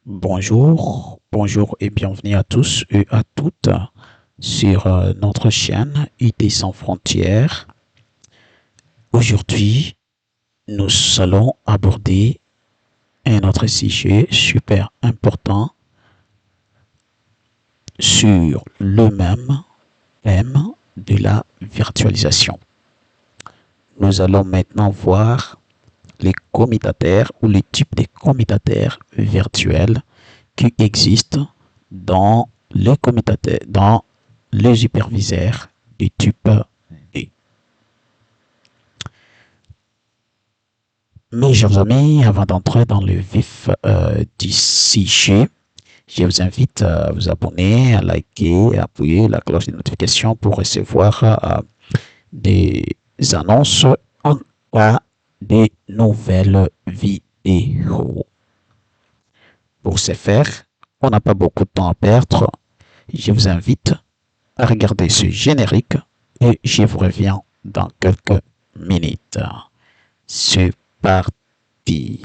Bonjour et bienvenue à tous et à toutes sur notre chaîne IT sans frontières. Aujourd'hui, nous allons aborder un autre sujet super important sur le même thème de la virtualisation. Nous allons maintenant voir les commutateurs ou les types de commutateurs virtuels qui existent dans les commutateurs, dans les hyperviseurs du type D. Mes chers amis, avant d'entrer dans le vif du sujet, je vous invite à vous abonner, à liker, à appuyer la cloche de notification pour recevoir des annonces en cas de nouvelles vidéos. Pour ce faire, on n'a pas beaucoup de temps à perdre. Je vous invite à regarder ce générique et je vous reviens dans quelques minutes. C'est parti.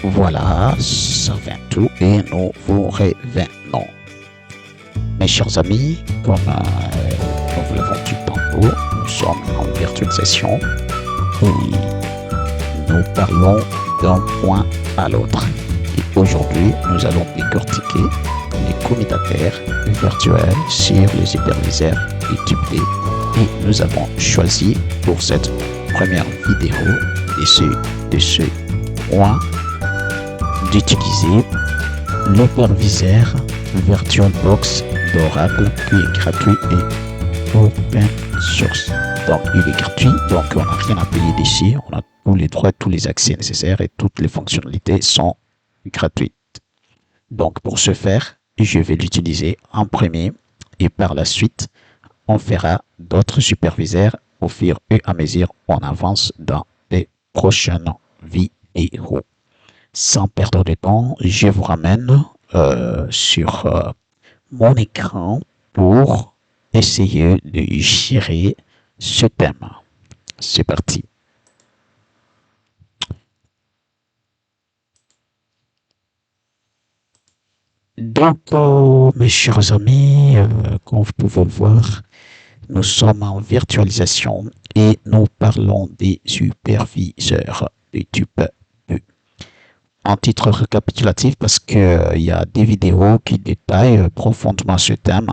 Voilà, ça vient tout et nous vous revenons. Mes chers amis, comme nous vous l'avons dit tantôt, nous sommes en virtualisation et nous parlons d'un point à l'autre. Et aujourd'hui, nous allons décortiquer les commutateurs virtuels sur les hyperviseurs du type D. Et nous avons choisi pour cette première vidéo de ce point d'utiliser l'hyperviseur VirtualBox d'Oracle qui est gratuit et open source. Donc il est gratuit, donc on n'a rien à payer d'ici, on a tous les droits, tous les accès nécessaires et toutes les fonctionnalités sont gratuites. Donc pour ce faire, je vais l'utiliser en premier et par la suite, on fera d'autres superviseurs au fur et à mesure on avance dans les prochaines vidéos. Sans perdre de temps, je vous ramène sur mon écran pour essayer de gérer ce thème. C'est parti. Donc, mes chers amis, comme vous pouvez le voir, nous sommes en virtualisation et nous parlons des superviseurs du type E. En titre récapitulatif, parce qu'il y a des vidéos qui détaillent profondément ce thème,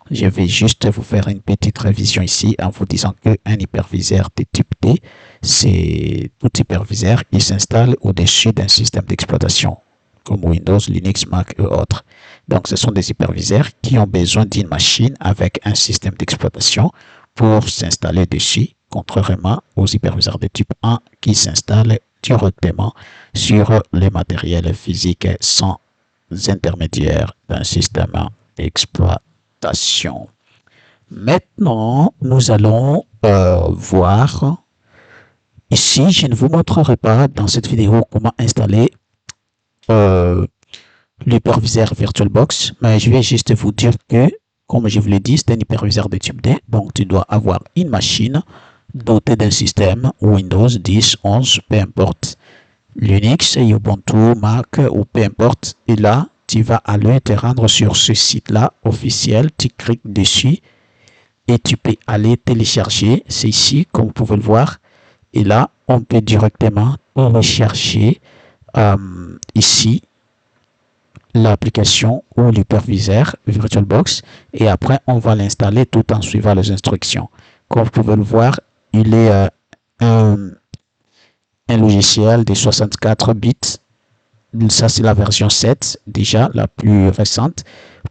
je vais juste vous faire une petite révision ici en vous disant qu'un hyperviseur de type D, c'est tout hyperviseur qui s'installe au-dessus d'un système d'exploitation comme Windows, Linux, Mac et autres. Donc, ce sont des hyperviseurs qui ont besoin d'une machine avec un système d'exploitation pour s'installer dessus, contrairement aux hyperviseurs de type 1 qui s'installent directement sur les matériels physiques sans intermédiaire d'un système d'exploitation. Maintenant, nous allons voir. Ici, je ne vous montrerai pas dans cette vidéo comment installer l'hyperviseur VirtualBox, mais je vais juste vous dire que, comme je vous l'ai dit, c'est un hyperviseur de type D, donc tu dois avoir une machine dotée d'un système Windows 10, 11, peu importe, Linux, Ubuntu, Mac ou peu importe. Et là, tu vas aller te rendre sur ce site-là officiel. Tu cliques dessus et tu peux aller télécharger. C'est ici, comme vous pouvez le voir. Et là, on peut directement télécharger ici l'application ou l'hyperviseur VirtualBox et après on va l'installer tout en suivant les instructions. Comme vous pouvez le voir, il est un logiciel de 64 bits. Ça c'est la version 7 déjà, la plus récente.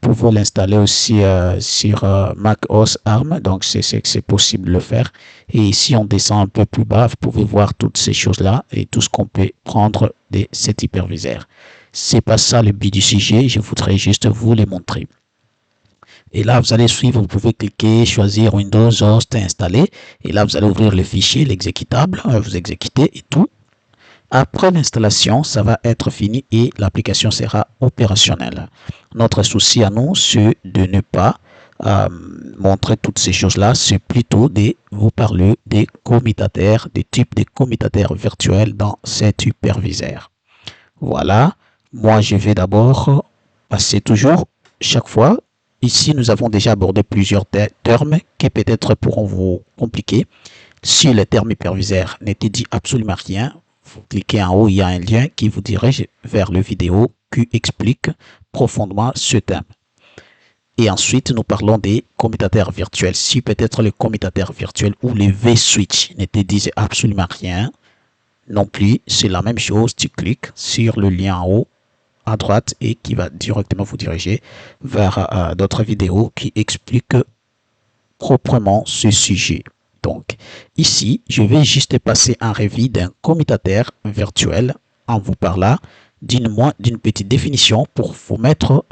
Vous pouvez l'installer aussi sur Mac OS ARM, donc c'est possible de le faire. Et si on descend un peu plus bas, vous pouvez voir toutes ces choses-là et tout ce qu'on peut prendre de cet hyperviseur. C'est pas ça le but du sujet, je voudrais juste vous les montrer. Et là, vous allez suivre, vous pouvez cliquer, choisir Windows, Host, installer. Et là, vous allez ouvrir le fichier, l'exécutable, vous exécutez et tout. Après l'installation, ça va être fini et l'application sera opérationnelle. Notre souci à nous, c'est de ne pas montrer toutes ces choses-là, c'est plutôt de vous parler des commutateurs, des types de commutateurs virtuels dans cet hyperviseur. Voilà, moi je vais d'abord passer toujours chaque fois. Ici, nous avons déjà abordé plusieurs termes qui peut-être pourront vous compliquer. Si le terme hyperviseur ne te dit absolument rien, vous cliquez en haut, il y a un lien qui vous dirige vers le vidéo qui explique profondément ce thème. Et ensuite, nous parlons des commutateurs virtuels. Si peut-être les commutateurs virtuels ou les vSwitch ne te disent absolument rien, non plus, c'est la même chose. Tu cliques sur le lien en haut à droite et qui va directement vous diriger vers d'autres vidéos qui expliquent proprement ce sujet. Donc, ici, je vais juste passer en revue d'un commutateur virtuel en vous parlant d'une petite définition pour vous mettre,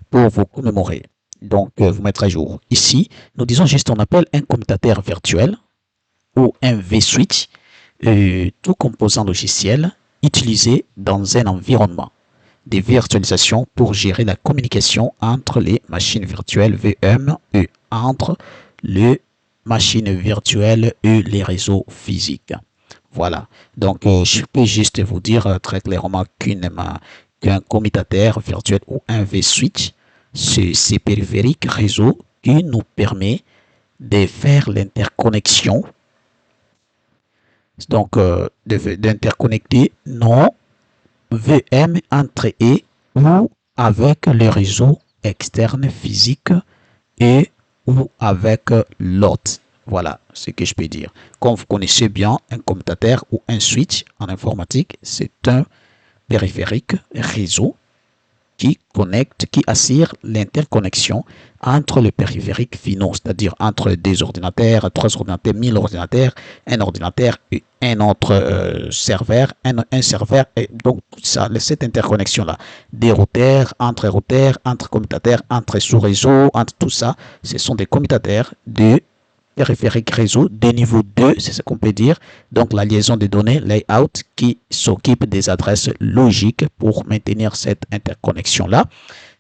pour vous commémorer. Donc, vous mettre à jour. Ici, nous disons juste on appelle un commutateur virtuel ou un vSwitch, tout composant logiciel utilisé dans un environnement de virtualisation pour gérer la communication entre les machines virtuelles VM et entre les machines virtuelles et les réseaux physiques. Voilà. Donc, je peux juste vous dire très clairement qu'un commutateur virtuel ou un vSwitch, c'est ces périphériques réseau qui nous permet de faire l'interconnexion, donc d'interconnecter nos VM entre eux ou avec le réseau externe physique et ou avec l'autre. Voilà ce que je peux dire. Comme vous connaissez bien, un commutateur ou un switch en informatique, c'est un périphérique réseau qui connecte, qui assure l'interconnexion entre les périphériques finaux, c'est-à-dire entre des ordinateurs, 3 ordinateurs, 1000 ordinateurs, un ordinateur et un autre serveur, un serveur, et donc ça, cette interconnexion-là, des routeurs, entre commutateurs, entre sous-réseaux, entre tout ça, ce sont des commutateurs de périphérique réseau de niveau 2, c'est ce qu'on peut dire. Donc la liaison des données, layout, qui s'occupe des adresses logiques pour maintenir cette interconnexion-là.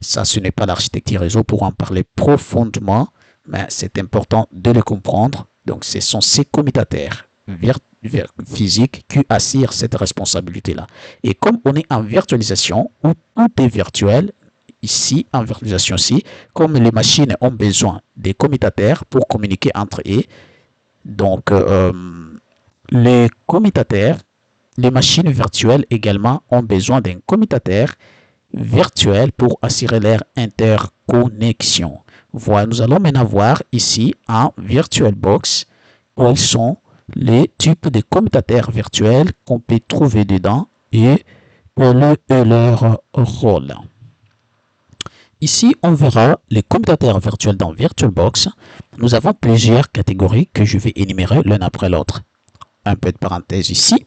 Ça, ce n'est pas l'architecture réseau pour en parler profondément, mais c'est important de le comprendre. Donc ce sont ces commutateurs physiques qui assurent cette responsabilité-là. Et comme on est en virtualisation, où tout est virtuel, ici, en virtualisation aussi, comme les machines ont besoin des commutateurs pour communiquer entre eux, donc les commutateurs, les machines virtuelles également ont besoin d'un commutateur virtuel pour assurer leur interconnexion. Voilà, nous allons maintenant voir ici en VirtualBox quels sont les types de commutateurs virtuels qu'on peut trouver dedans et leur rôle. Ici, on verra les commutateurs virtuels dans VirtualBox. Nous avons plusieurs catégories que je vais énumérer l'un après l'autre. Un peu de parenthèse ici.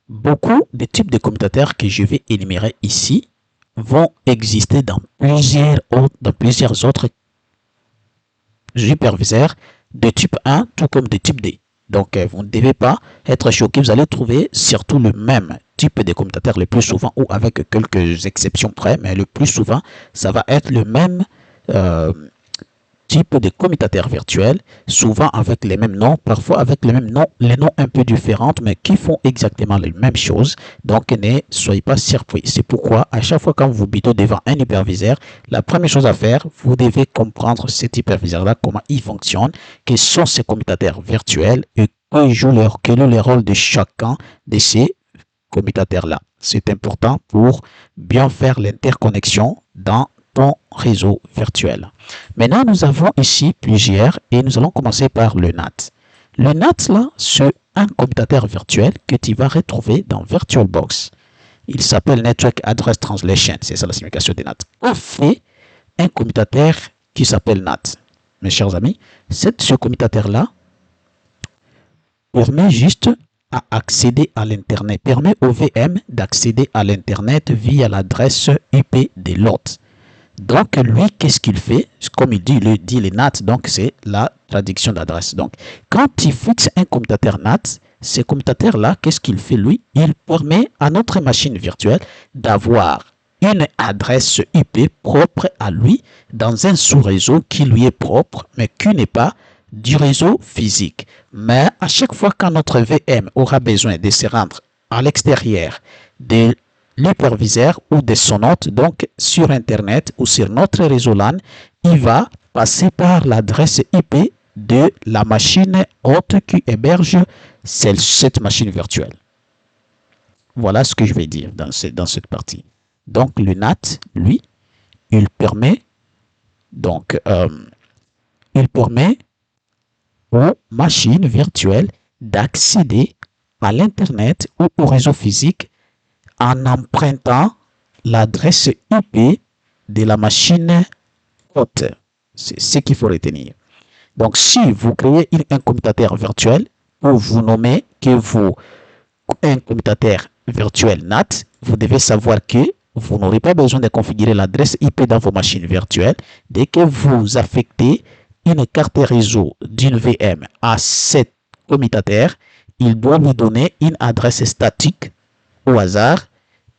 Beaucoup de types de commutateurs que je vais énumérer ici vont exister dans plusieurs autres hyperviseurs de type 1 tout comme de type D. Donc, vous ne devez pas être choqué. Vous allez trouver surtout le même type de commutateur le plus souvent ou avec quelques exceptions près, mais le plus souvent, ça va être le même types de commutateur virtuels, souvent avec les mêmes noms, parfois avec les mêmes noms, les noms un peu différents, mais qui font exactement les mêmes choses. Donc, ne soyez pas surpris. C'est pourquoi, à chaque fois quand vous butez devant un hyperviseur, la première chose à faire, vous devez comprendre cet hyperviseur-là, comment il fonctionne, quels sont ces commutateurs virtuels et quel est le rôle de chacun de ces commutateurs-là. C'est important pour bien faire l'interconnexion dans ton réseau virtuel. Maintenant, nous avons ici plusieurs et nous allons commencer par le NAT. Le NAT, là, c'est un commutateur virtuel que tu vas retrouver dans VirtualBox. Il s'appelle Network Address Translation. C'est ça la signification de NAT. On fait un commutateur qui s'appelle NAT. Mes chers amis, ce commutateur-là permet juste à accéder à l'Internet, permet au VM d'accéder à l'Internet via l'adresse IP de l'hôte. Donc, lui, qu'est-ce qu'il fait? Comme il dit les NAT, donc c'est la traduction d'adresse. Donc, quand il fixe un commutateur NAT, ce commutateur-là, qu'est-ce qu'il fait, lui? Il permet à notre machine virtuelle d'avoir une adresse IP propre à lui dans un sous-réseau qui lui est propre, mais qui n'est pas du réseau physique. Mais à chaque fois que notre VM aura besoin de se rendre à l'extérieur de l'hyperviseur ou de son hôte, donc sur Internet ou sur notre réseau LAN, il va passer par l'adresse IP de la machine hôte qui héberge cette machine virtuelle. Voilà ce que je vais dire dans cette partie. Donc le NAT, lui, il permet aux machines virtuelles d'accéder à l'Internet ou au réseau physique en empruntant l'adresse IP de la machine hôte. C'est ce qu'il faut retenir. Donc, si vous créez un commutateur virtuel ou vous nommez un commutateur virtuel NAT, vous devez savoir que vous n'aurez pas besoin de configurer l'adresse IP dans vos machines virtuelles. Dès que vous affectez une carte réseau d'une VM à cet commutateur, il doit vous donner une adresse statique au hasard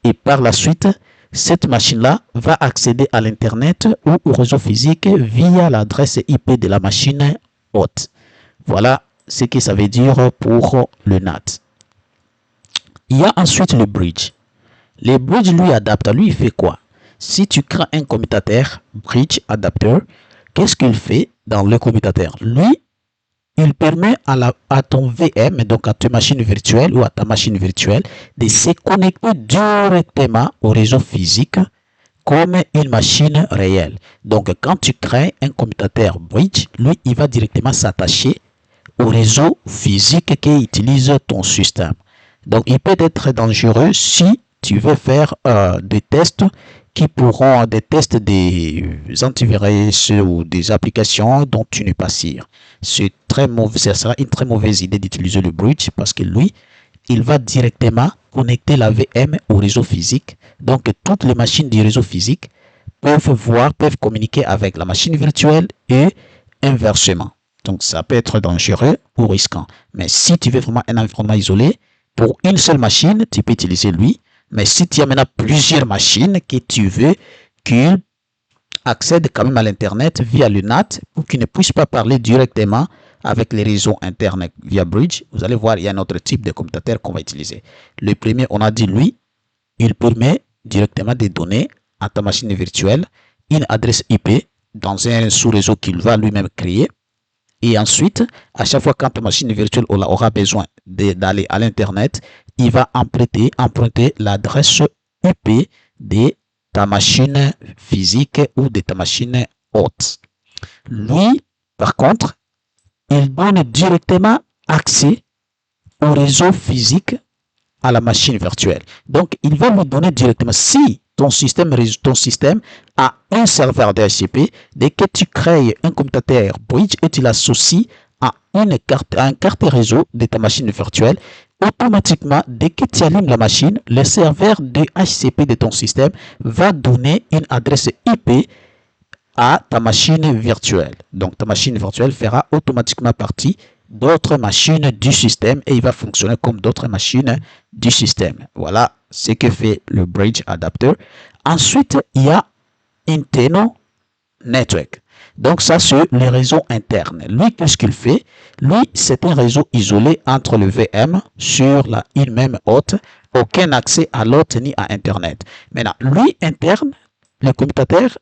et par la suite, cette machine-là va accéder à l'Internet ou au réseau physique via l'adresse IP de la machine hôte. Voilà ce que ça veut dire pour le NAT. Il y a ensuite le bridge. Le bridge, lui, adapteur, lui, il fait quoi? Si tu crées un commutateur bridge adapter, qu'est-ce qu'il fait dans le commutateur? Lui, il permet à ton VM, donc à ta machine virtuelle ou à ta machine virtuelle, de se connecter directement au réseau physique comme une machine réelle. Donc, quand tu crées un commutateur bridge, lui, il va directement s'attacher au réseau physique qui utilise ton système. Donc, il peut être dangereux si tu veux faire des tests qui pourront des tests des antivirus ou des applications dont tu n'es pas sûr. C'est très mauvais, ça sera une très mauvaise idée d'utiliser le bridge parce que lui, il va directement connecter la VM au réseau physique. Donc, toutes les machines du réseau physique peuvent communiquer avec la machine virtuelle et inversement. Donc, ça peut être dangereux ou risquant. Mais si tu veux vraiment un environnement isolé, pour une seule machine, tu peux utiliser lui. Mais si tu as maintenant plusieurs machines que tu veux qu'ils accèdent quand même à l'Internet via le NAT pour qu'ils ne puissent pas parler directement avec les réseaux internes via bridge, vous allez voir, il y a un autre type de commutateur qu'on va utiliser. Le premier, on a dit lui, il permet directement de donner à ta machine virtuelle une adresse IP dans un sous-réseau qu'il va lui-même créer. Et ensuite, à chaque fois que ta machine virtuelle aura besoin d'aller à l'Internet, il va emprunter l'adresse IP de ta machine physique ou de ta machine hôte. Lui, par contre, il donne directement accès au réseau physique à la machine virtuelle. Donc, il va vous donner directement, si ton système a un serveur DHCP, dès que tu crées un commutateur bridge et tu l'associes à une carte réseau de ta machine virtuelle, automatiquement, dès que tu allumes la machine, le serveur DHCP de ton système va donner une adresse IP à ta machine virtuelle. Donc, ta machine virtuelle fera automatiquement partie d'autres machines du système et il va fonctionner comme d'autres machines du système. Voilà ce que fait le bridge adapter. Ensuite, il y a Internal Network. Donc ça, c'est le réseau interne. Lui, qu'est-ce qu'il fait? Lui, c'est un réseau isolé entre le VM sur une même hôte, aucun accès à l'hôte ni à Internet. Maintenant, lui, interne, le commutateur,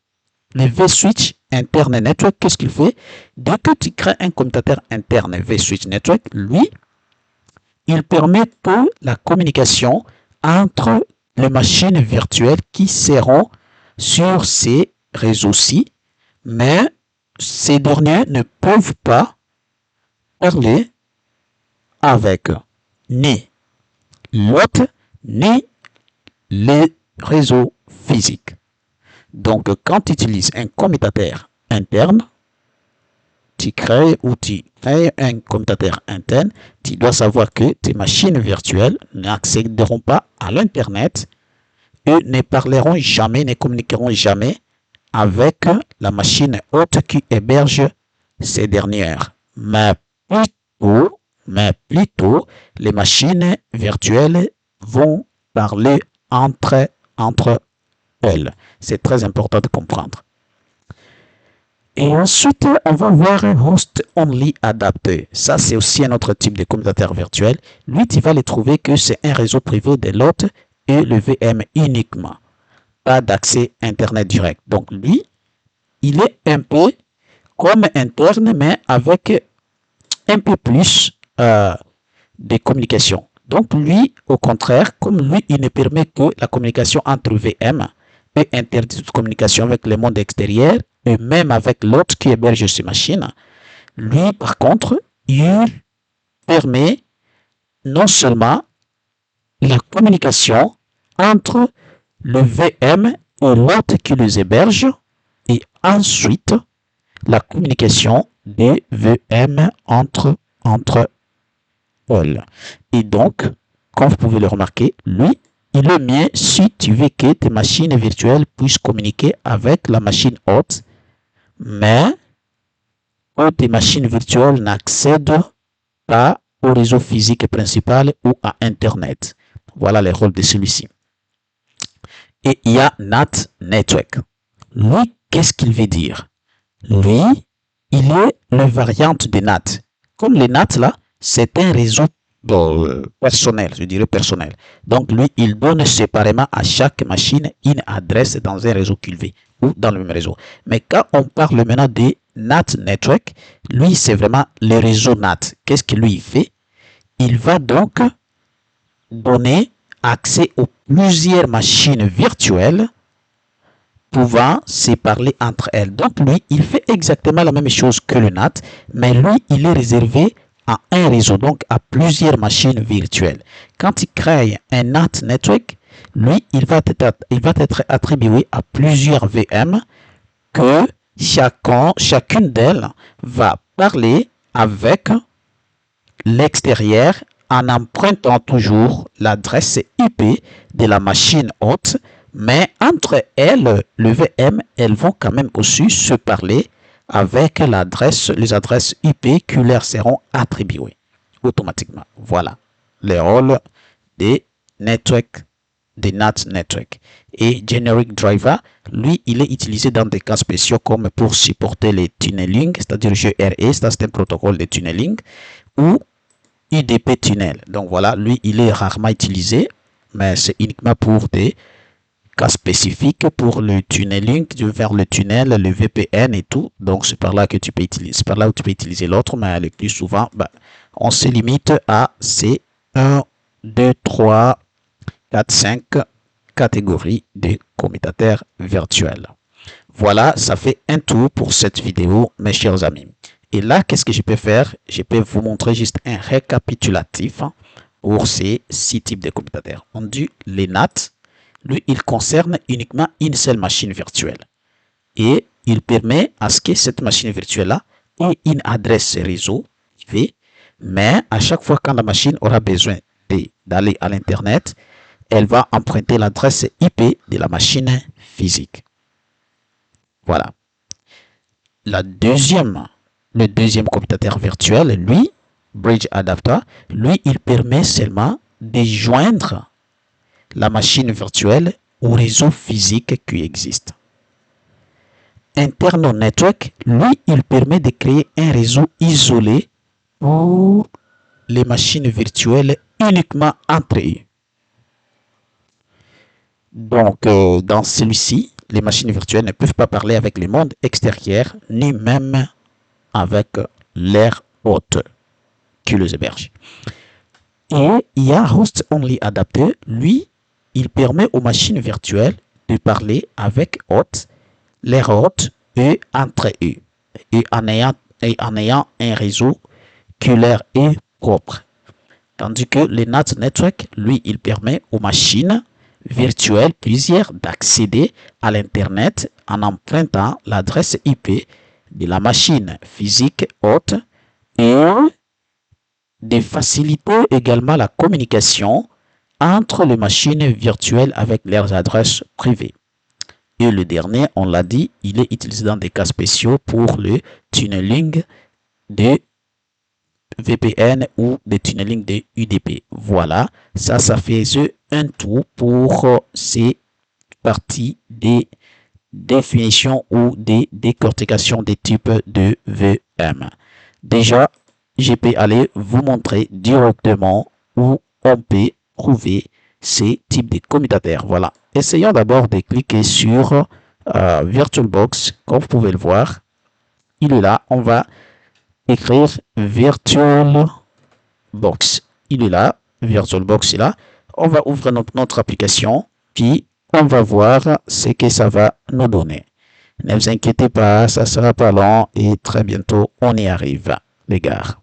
le vSwitch interne network, qu'est-ce qu'il fait? Dès que tu crées un commutateur interne vSwitch network, lui, il permet que la communication entre les machines virtuelles qui seront sur ces réseaux-ci, mais ces derniers ne peuvent pas parler avec ni l'hôte ni les réseaux physiques. Donc, quand tu utilises un commutateur interne, tu crées un commutateur interne, tu dois savoir que tes machines virtuelles n'accéderont pas à l'Internet et ne parleront jamais, ne communiqueront jamais avec la machine hôte qui héberge ces dernières. Mais plutôt, les machines virtuelles vont parler entre elles. C'est très important de comprendre. Et ensuite, on va voir un host only adapté. Ça, c'est aussi un autre type de commutateur virtuel. Lui, tu vas le trouver que c'est un réseau privé de l'hôte et le VM uniquement. Pas d'accès Internet direct. Donc, lui, il est un peu comme interne, mais avec un peu plus de communication. Donc, lui, au contraire, comme lui, il ne permet que la communication entre VM et interdit toute communication avec le monde extérieur et même avec l'autre qui héberge ces machines. Lui, par contre, il permet non seulement la communication entre le VM et l'autre qui les héberge, et ensuite la communication des VM entre elles. Et donc, comme vous pouvez le remarquer, lui, il est mieux si tu veux que tes machines virtuelles puissent communiquer avec la machine hôte, mais que tes machines virtuelles n'accèdent pas au réseau physique principal ou à Internet. Voilà le rôle de celui-ci. Et il y a NAT Network. Lui, qu'est-ce qu'il veut dire? Lui, il est la variante de NAT. Comme les NAT là, c'est un réseau personnel, je dirais personnel. Donc lui, il donne séparément à chaque machine une adresse dans un réseau qu'il veut ou dans le même réseau. Mais quand on parle maintenant de NAT Network, lui, c'est vraiment le réseau NAT. Qu'est-ce que lui fait? Il va donc donner accès aux plusieurs machines virtuelles pouvant se parler entre elles. Donc lui, il fait exactement la même chose que le NAT, mais lui, il est réservé à un réseau, donc à plusieurs machines virtuelles. Quand il crée un NAT Network, lui, il va être attribué à plusieurs VM que chacune d'elles va parler avec l'extérieur en empruntant toujours l'adresse IP de la machine hôte, mais entre elles, le VM, elles vont quand même aussi se parler avec les adresses IP qui leur seront attribuées automatiquement. Voilà le rôle des network, des NAT Network. Et Generic Driver, lui, il est utilisé dans des cas spéciaux comme pour supporter les tunneling, c'est-à-dire GRE, c'est un protocole de tunneling, ou UDP tunnel. Donc voilà, lui, il est rarement utilisé, mais c'est uniquement pour des cas spécifiques pour le tunneling vers le tunnel, le VPN et tout. Donc c'est par là que tu peux utiliser, c'est par là où tu peux utiliser l'autre, mais le plus souvent, on se limite à ces 1, 2, 3, 4, 5 catégories de commutateurs virtuels. Voilà, ça fait un tour pour cette vidéo, mes chers amis. Et là, qu'est-ce que je peux faire? Je peux vous montrer juste un récapitulatif pour ces 6 types de commutateurs. On dit les NAT. Lui, il concerne uniquement une seule machine virtuelle. Et il permet à ce que cette machine virtuelle-là ait une adresse réseau, mais à chaque fois quand la machine aura besoin d'aller à l'Internet, elle va emprunter l'adresse IP de la machine physique. Voilà. Le deuxième commutateur virtuel, lui, Bridge Adapter, lui, il permet seulement de joindre la machine virtuelle au réseau physique qui existe. Internal Network, lui, il permet de créer un réseau isolé pour les machines virtuelles uniquement entre eux. Donc, dans celui-ci, les machines virtuelles ne peuvent pas parler avec le monde extérieur, ni même avec leur hôte qui les héberge. Et il y a Host Only Adapter, lui, il permet aux machines virtuelles de parler avec hôtes, leurs hôtes et entre eux, et en ayant un réseau qui leur est propre. Tandis que le NAT Network, lui, il permet aux machines virtuelles plusieurs d'accéder à l'Internet en empruntant l'adresse IP de la machine physique hôte et de faciliter également la communication entre les machines virtuelles avec leurs adresses privées. Et le dernier, on l'a dit, il est utilisé dans des cas spéciaux pour le tunneling de VPN ou des tunneling de UDP. Voilà, ça fait un tout pour ces parties des définitions ou des décortications des types de VM. Déjà, je peux aller vous montrer directement où on peut trouver ces types de commutateurs. Voilà. Essayons d'abord de cliquer sur VirtualBox. Comme vous pouvez le voir, il est là. On va écrire VirtualBox. Il est là. VirtualBox est là. On va ouvrir notre application. Puis, on va voir ce que ça va nous donner. Ne vous inquiétez pas, ça sera pas long et très bientôt, on y arrive, les gars.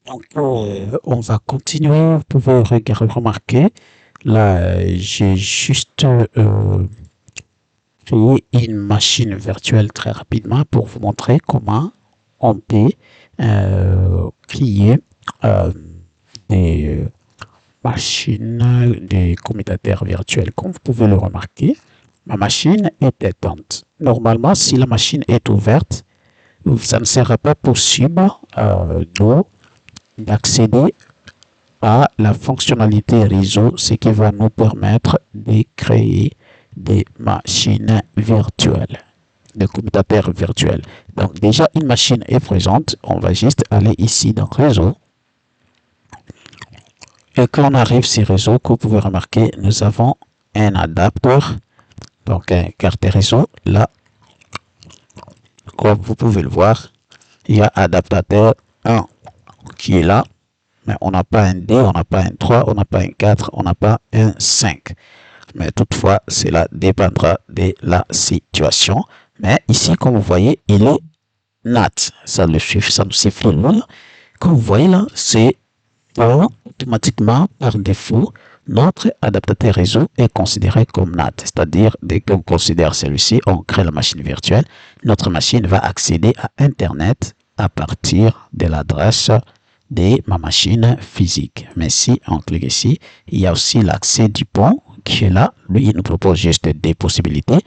Donc, on va continuer. Vous pouvez remarquer, là, j'ai juste créé une machine virtuelle très rapidement pour vous montrer comment on peut créer des machines, des commutateurs virtuels. Comme vous pouvez le remarquer, ma machine est éteinte. Normalement, si la machine est ouverte, ça ne sera pas possible d'accéder à la fonctionnalité réseau, ce qui va nous permettre de créer des machines virtuelles, des commutateurs virtuels. Donc déjà, une machine est présente. On va juste aller ici dans réseau. Et quand on arrive sur réseau, comme vous pouvez remarquer, nous avons un adapteur, donc un carte réseau. Là, comme vous pouvez le voir, il y a adaptateur 1 qui est là, mais on n'a pas un 2, on n'a pas un 3, on n'a pas un 4, on n'a pas un 5. Mais toutefois, cela dépendra de la situation. Mais ici, comme vous voyez, il est NAT. Ça nous suffit là. Comme vous voyez là, c'est automatiquement, par défaut, notre adaptateur réseau est considéré comme NAT. C'est-à-dire, dès qu'on considère celui-ci, on crée la machine virtuelle. Notre machine va accéder à Internet à partir de l'adresse de ma machine physique. Mais si on clique ici, il y a aussi l'accès du pont qui est là. Lui, il nous propose juste des possibilités.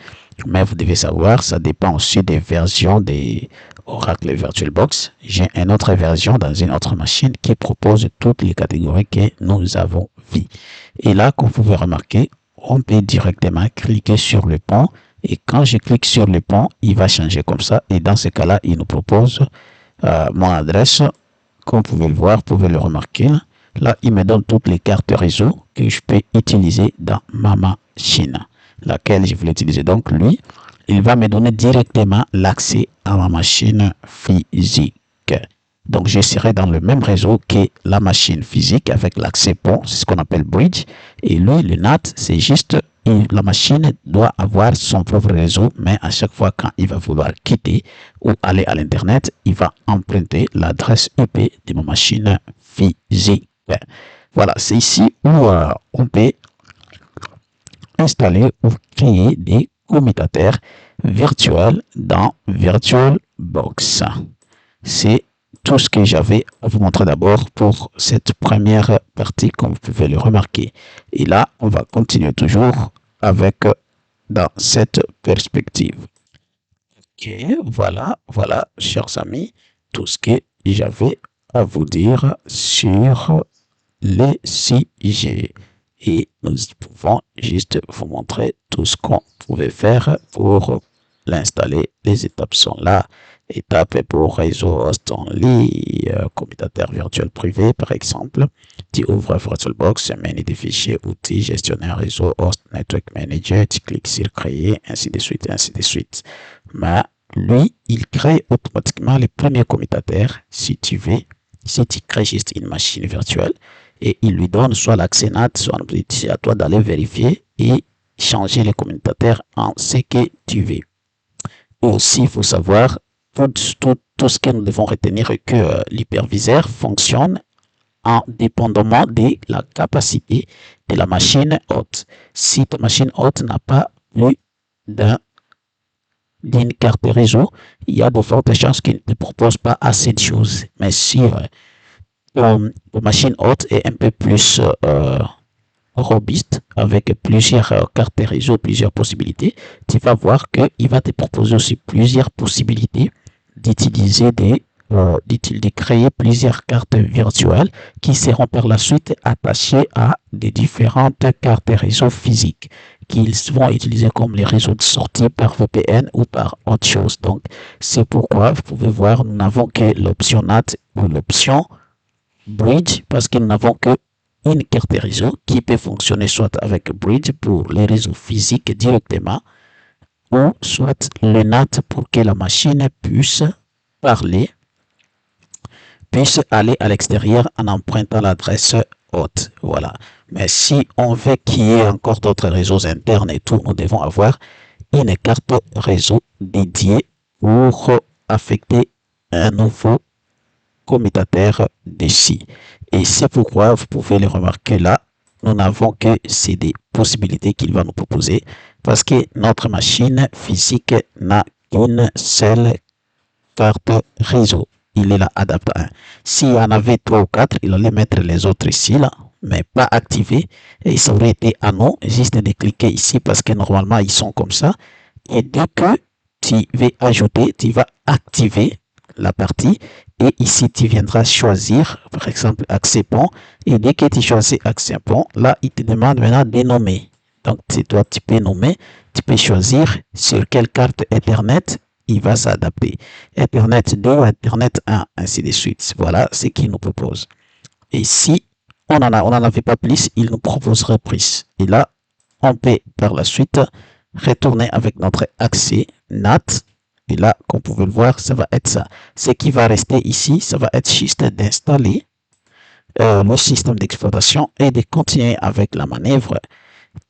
Mais vous devez savoir, ça dépend aussi des versions des Oracle VirtualBox. J'ai une autre version dans une autre machine qui propose toutes les catégories que nous avons vues. Et là, comme vous pouvez remarquer, on peut directement cliquer sur le pont. Et quand je clique sur le pont, il va changer comme ça. Et dans ce cas-là, il nous propose mon adresse. Comme vous pouvez le voir, vous pouvez le remarquer. Là, il me donne toutes les cartes réseau que je peux utiliser dans ma machine, laquelle je vais utiliser. Donc, lui, il va me donner directement l'accès à ma machine physique. Donc, je serai dans le même réseau que la machine physique avec l'accès pont, c'est ce qu'on appelle bridge. Et lui, le NAT, c'est juste, la machine doit avoir son propre réseau, mais à chaque fois quand il va vouloir quitter ou aller à l'Internet, il va emprunter l'adresse IP de ma machine physique. Voilà, c'est ici où on peut installer ou créer des commutateurs virtuels dans VirtualBox. C'est tout ce que j'avais à vous montrer d'abord pour cette première partie, comme vous pouvez le remarquer. Et là, on va continuer toujours avec dans cette perspective. Ok, voilà, chers amis, tout ce que j'avais à vous dire sur les sujets. Et nous pouvons juste vous montrer tout ce qu'on pouvait faire pour l'installer. Les étapes sont là. Étape pour réseau host only, commutateur virtuel privé par exemple. Tu ouvres VirtualBox, menu des fichiers, outils, gestionnaire réseau, host, network manager, tu cliques sur créer, ainsi de suite, ainsi de suite. Mais lui, il crée automatiquement les premiers commutateurs si tu veux. Si tu crées juste une machine virtuelle et il lui donne soit l'accès NAT, soit c'est à toi d'aller vérifier et changer les commutateurs en ce que tu veux. Aussi, il faut savoir tout ce que nous devons retenir est que l'hyperviseur fonctionne indépendamment de la capacité de la machine hôte. Si ta machine hôte n'a pas plus d'une carte réseau, il y a de fortes chances qu'il ne propose pas assez de choses. Mais si la machine hôte est un peu plus robuste, avec plusieurs cartes réseau, plusieurs possibilités, tu vas voir qu'il va te proposer aussi plusieurs possibilités d'utiliser de créer plusieurs cartes virtuelles qui seront par la suite attachées à des différentes cartes réseau physiques qu'ils vont utiliser comme les réseaux de sortie par VPN ou par autre chose. Donc, c'est pourquoi vous pouvez voir, nous n'avons que l'option NAT ou l'option Bridge parce que nous n'avons que une carte réseau qui peut fonctionner soit avec Bridge pour les réseaux physiques directement ou soit le NAT pour que la machine puisse parler, puisse aller à l'extérieur en empruntant l'adresse hôte. Voilà. Mais si on veut qu'il y ait encore d'autres réseaux internes et tout, nous devons avoir une carte réseau dédiée pour affecter un nouveau commutateur d'ici. Et c'est pourquoi vous pouvez le remarquer là, nous n'avons que ces des possibilités qu'il va nous proposer parce que notre machine physique n'a qu'une seule carte réseau. Il est là adapté 1. S'il y en avait 3 ou 4, il allait mettre les autres ici là, mais pas activés. Et ça aurait été à nous juste de cliquer ici parce que normalement ils sont comme ça. Et dès que tu veux ajouter, tu vas activer la partie et ici tu viendras choisir par exemple accès pont et dès que tu choisis accès pont, là il te demande maintenant de nommer. Donc c'est toi tu peux nommer, tu peux choisir sur quelle carte Ethernet il va s'adapter. Ethernet 2, Ethernet 1, ainsi de suite. Voilà ce qu'il nous propose. Et si on n'en avait pas plus, il nous proposerait plus. Et là, on peut par la suite retourner avec notre accès NAT. Et là, comme vous pouvez le voir, ça va être ça. Ce qui va rester ici, ça va être juste d'installer le système d'exploitation et de continuer avec la manœuvre.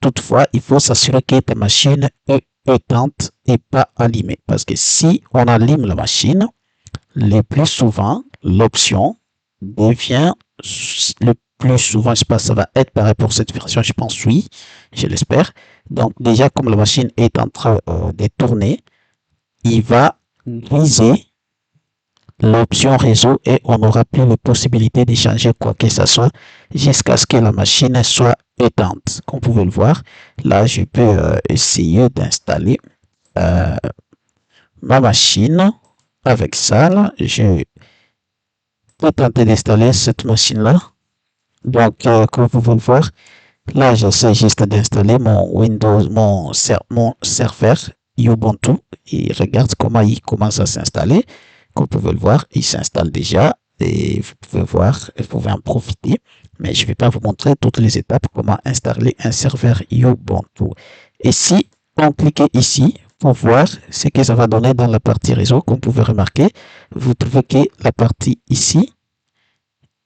Toutefois, il faut s'assurer que ta machine est éteinte et pas allumée. Parce que si on allume la machine, le plus souvent, l'option devient le plus souvent, je sais pas, ça va être pareil pour cette version, je pense oui, je l'espère. Donc déjà, comme la machine est en train de tourner, il va griser l'option réseau et on n'aura plus la possibilité de changer quoi que ce soit jusqu'à ce que la machine soit éteinte. Comme vous pouvez le voir, là je peux essayer d'installer ma machine avec ça. Là, je peux tenter d'installer cette machine là. Donc comme vous pouvez le voir, là j'essaie juste d'installer mon Windows, mon serveur Ubuntu et regarde comment il commence à s'installer. Comme vous pouvez le voir, il s'installe déjà et vous pouvez voir, vous pouvez en profiter. Mais je ne vais pas vous montrer toutes les étapes comment installer un serveur Ubuntu. Et si on clique ici pour voir ce que ça va donner dans la partie réseau, comme vous pouvez remarquer, vous trouvez que la partie ici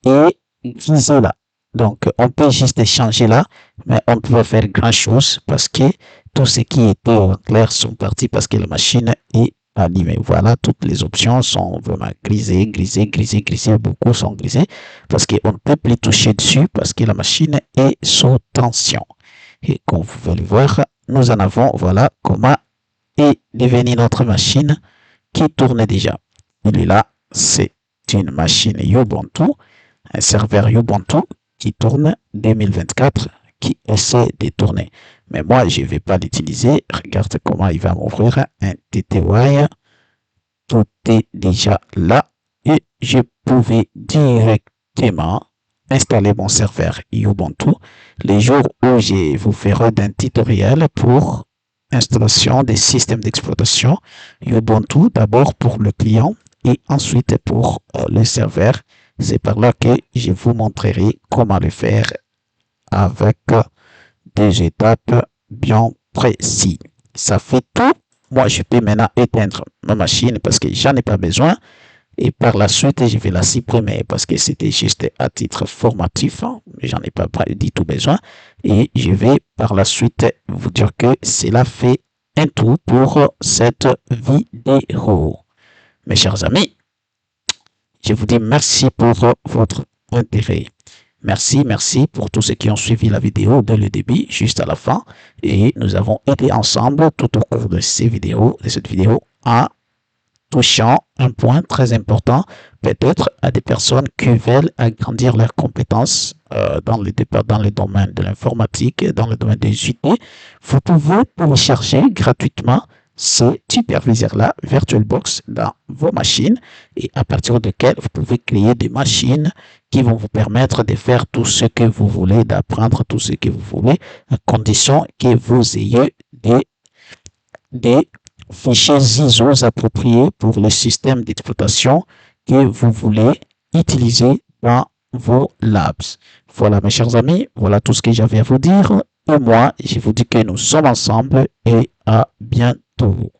est grisée là. Donc, on peut juste changer là, mais on ne peut pas faire grand chose parce que tout ce qui était en clair sont partis parce que la machine est allumée. Voilà, toutes les options sont vraiment grisées, beaucoup sont grisées parce qu'on ne peut plus toucher dessus parce que la machine est sous tension. Et comme vous pouvez le voir, nous en avons, voilà comment est devenue notre machine qui tourne déjà. Il est là, c'est une machine Ubuntu, un serveur Ubuntu qui tourne 2024, qui essaie de tourner. Mais moi, je ne vais pas l'utiliser. Regarde comment il va m'ouvrir un TTY. Tout est déjà là. Et je pouvais directement installer mon serveur Ubuntu. Les jours où je vous ferai d'un tutoriel pour installation des systèmes d'exploitation Ubuntu, d'abord pour le client et ensuite pour le serveur. C'est par là que je vous montrerai comment le faire avec des étapes bien précises. Ça fait tout. Moi, je peux maintenant éteindre ma machine parce que j'en ai pas besoin. Et par la suite, je vais la supprimer parce que c'était juste à titre formatif. J'en ai pas du tout besoin. Et je vais par la suite vous dire que cela fait un tout pour cette vidéo. Mes chers amis, je vous dis merci pour votre intérêt. Merci pour tous ceux qui ont suivi la vidéo dès le début jusqu'à la fin. Et nous avons été ensemble tout au cours de cette vidéo à touchant un point très important, peut-être à des personnes qui veulent agrandir leurs compétences dans le domaine de l'informatique, dans le domaine des UT. Vous pouvez télécharger gratuitement ce superviseur-là, VirtualBox, dans vos machines et à partir desquelles vous pouvez créer des machines qui vont vous permettre de faire tout ce que vous voulez, d'apprendre tout ce que vous voulez, à condition que vous ayez des fichiers ISO appropriés pour le système d'exploitation que vous voulez utiliser dans vos labs. Voilà mes chers amis, voilà tout ce que j'avais à vous dire. Et moi, je vous dis que nous sommes ensemble et à bientôt.